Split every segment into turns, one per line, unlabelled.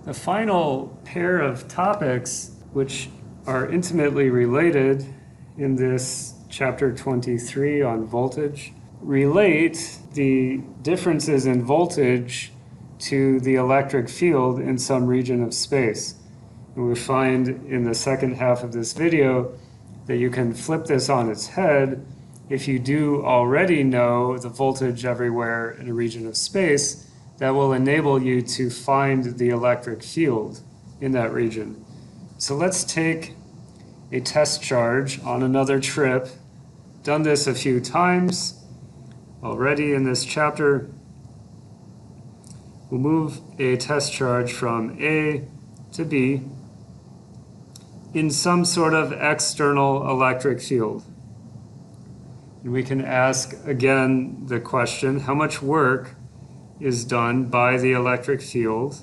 The final pair of topics, which are intimately related in this chapter 23 on voltage, relate the differences in voltage to the electric field in some region of space. And we find in the second half of this video that you can flip this on its head if you do already know the voltage everywhere in a region of space. That will enable you to find the electric field in that region. So let's take a test charge on another trip. Done this a few times already in this chapter. We'll move a test charge from A to B in some sort of external electric field. And we can ask again the question, how much work is done by the electric field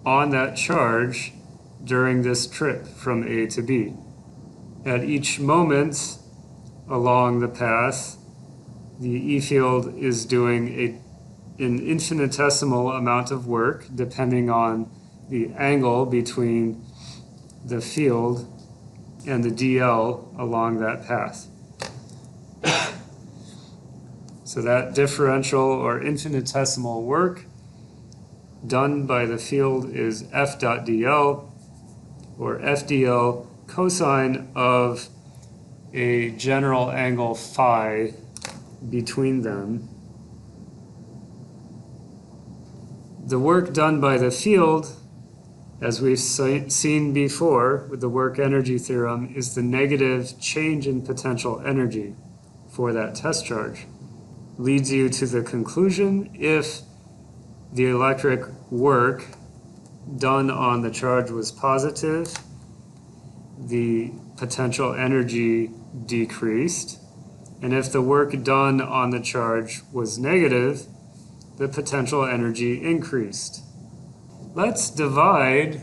on that charge during this trip from A to B? At each moment along the path, the E field is doing an infinitesimal amount of work depending on the angle between the field and the DL along that path. So that differential or infinitesimal work done by the field is F dot dl, or FDL cosine of a general angle phi between them. The work done by the field, as we've seen before with the work-energy theorem, is the negative change in potential energy for that test charge. Leads you to the conclusion, if the electric work done on the charge was positive, the potential energy decreased, and if the work done on the charge was negative, the potential energy increased. Let's divide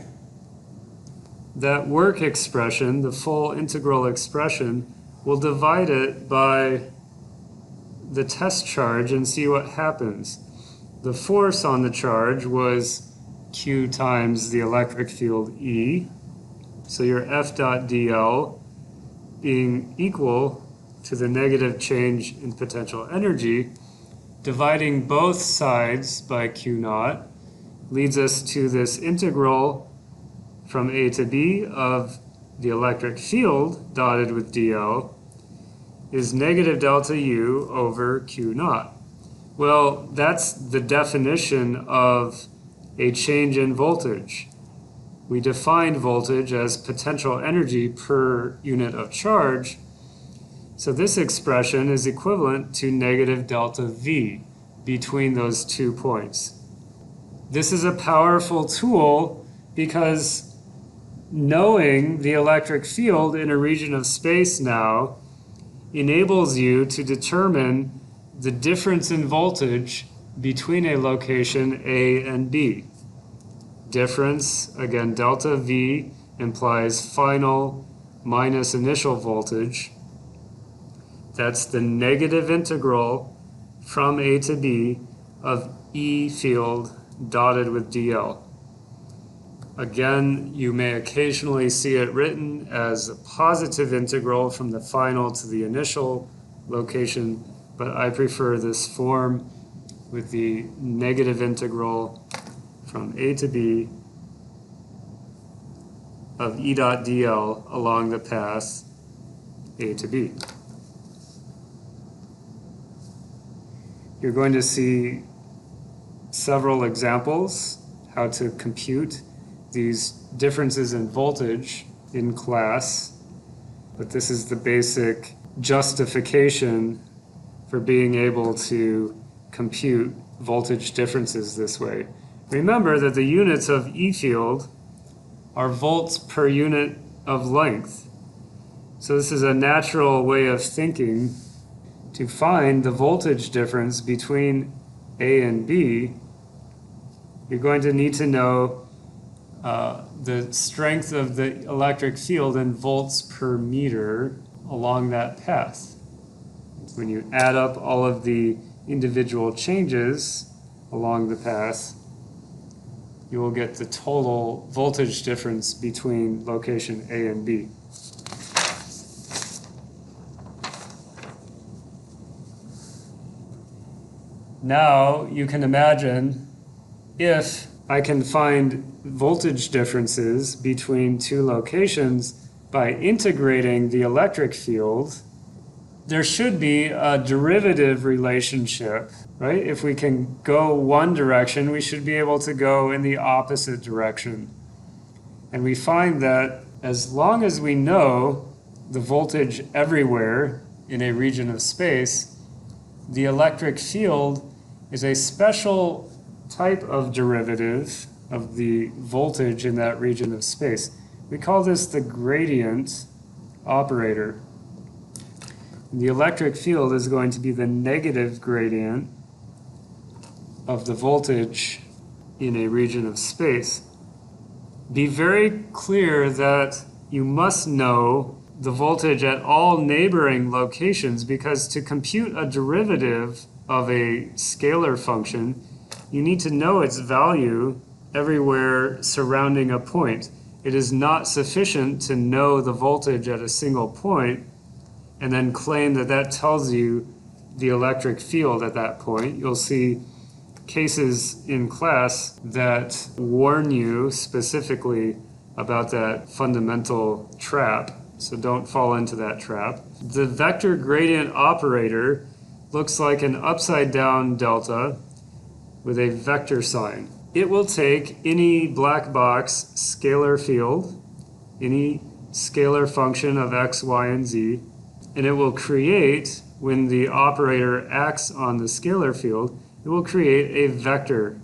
that work expression, the full integral expression, we'll divide it by the test charge and see what happens. The force on the charge was Q times the electric field E. So your F dot dl being equal to the negative change in potential energy, dividing both sides by Q naught leads us to this integral from A to B of the electric field dotted with dl is negative delta U over Q naught. Well, that's the definition of a change in voltage. We defined voltage as potential energy per unit of charge. So this expression is equivalent to negative delta V between those 2 points. This is a powerful tool because knowing the electric field in a region of space now enables you to determine the difference in voltage between a location A and B. Difference, again, delta V implies final minus initial voltage. That's the negative integral from A to B of E field dotted with dl. Again, you may occasionally see it written as a positive integral from the final to the initial location, but I prefer this form with the negative integral from A to B of E dot dl along the path A to B. You're going to see several examples how to compute these differences in voltage in class, but this is the basic justification for being able to compute voltage differences this way. Remember that the units of E field are volts per unit of length. So this is a natural way of thinking. To find the voltage difference between A and B, you're going to need to know the strength of the electric field in volts per meter along that path. When you add up all of the individual changes along the path, you will get the total voltage difference between location A and B. Now you can imagine if I can find voltage differences between two locations by integrating the electric field, there should be a derivative relationship, right? If we can go one direction, we should be able to go in the opposite direction. And we find that as long as we know the voltage everywhere in a region of space, the electric field is a special type of derivative of the voltage in that region of space. We call this the gradient operator. The electric field is going to be the negative gradient of the voltage in a region of space. Be very clear that you must know the voltage at all neighboring locations, because to compute a derivative of a scalar function, you need to know its value everywhere surrounding a point. It is not sufficient to know the voltage at a single point and then claim that that tells you the electric field at that point. You'll see cases in class that warn you specifically about that fundamental trap, so don't fall into that trap. The vector gradient operator looks like an upside down delta with a vector sign. It will take any black box scalar field, any scalar function of x, y, and z, and it will create, when the operator acts on the scalar field, it will create a vector.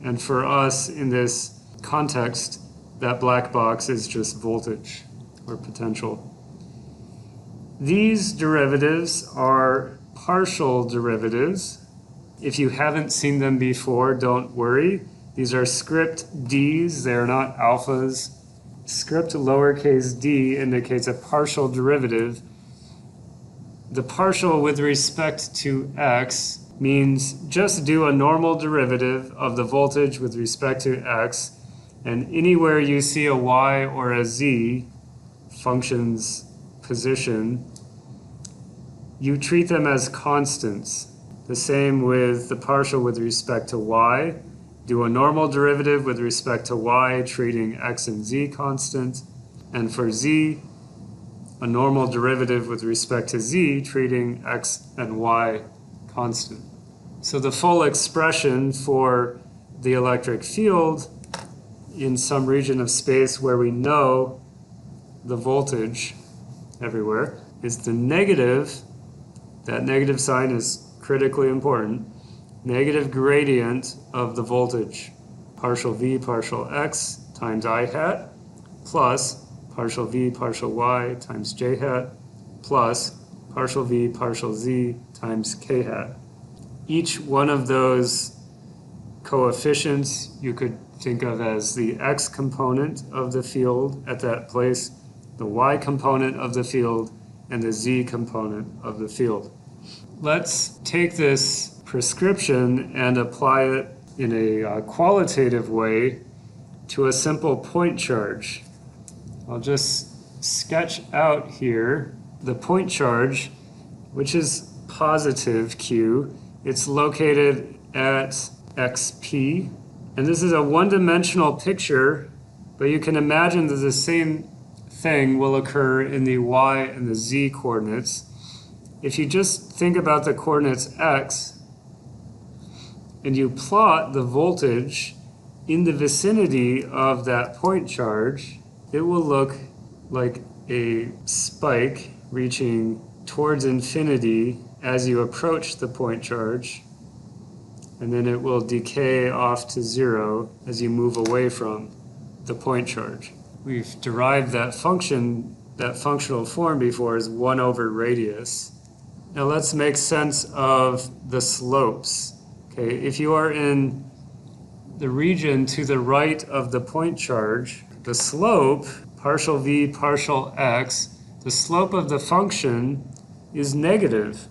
And for us in this context, that black box is just voltage or potential. These derivatives are partial derivatives. If you haven't seen them before, don't worry. These are script d's, they're not alphas. Script lowercase d indicates a partial derivative. The partial with respect to x means just do a normal derivative of the voltage with respect to x, and anywhere you see a y or a z function's position, you treat them as constants. The same with the partial with respect to y. Do a normal derivative with respect to y, treating x and z constant. And for z, a normal derivative with respect to z, treating x and y constant. So the full expression for the electric field in some region of space where we know the voltage everywhere is the negative, that negative sign is critically important, negative gradient of the voltage, partial v partial x times I hat, plus partial v partial y times j hat, plus partial v partial z times k hat. Each one of those coefficients you could think of as the x component of the field at that place, the y component of the field, and the z component of the field. Let's take this prescription and apply it in a qualitative way to a simple point charge. I'll just sketch out here the point charge, which is positive q. It's located at xp, and this is a one-dimensional picture, but you can imagine that the same thing will occur in the y and the z coordinates. If you just think about the coordinates x and you plot the voltage in the vicinity of that point charge, it will look like a spike reaching towards infinity as you approach the point charge, and then it will decay off to zero as you move away from the point charge. We've derived that function, that functional form before, as 1 over radius. Now let's make sense of the slopes. Okay, if you are in the region to the right of the point charge, the slope, partial v partial x, the slope of the function is negative.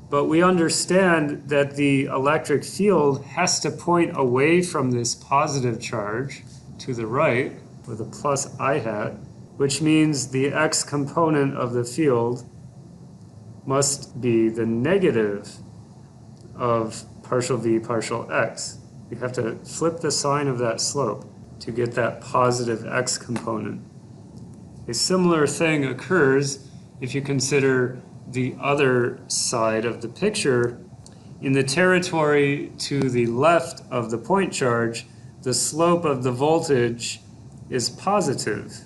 But we understand that the electric field has to point away from this positive charge to the right with a plus I hat, which means the x component of the field must be the negative of partial v partial x. You have to flip the sign of that slope to get that positive x component. A similar thing occurs if you consider the other side of the picture. In the territory to the left of the point charge, the slope of the voltage is positive.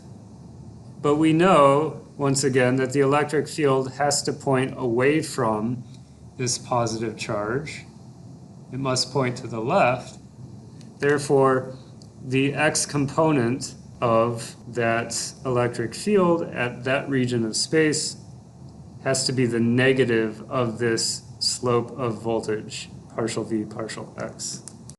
But we know, once again, that the electric field has to point away from this positive charge. It must point to the left. Therefore, the x component of that electric field at that region of space has to be the negative of this slope of voltage, partial v partial x.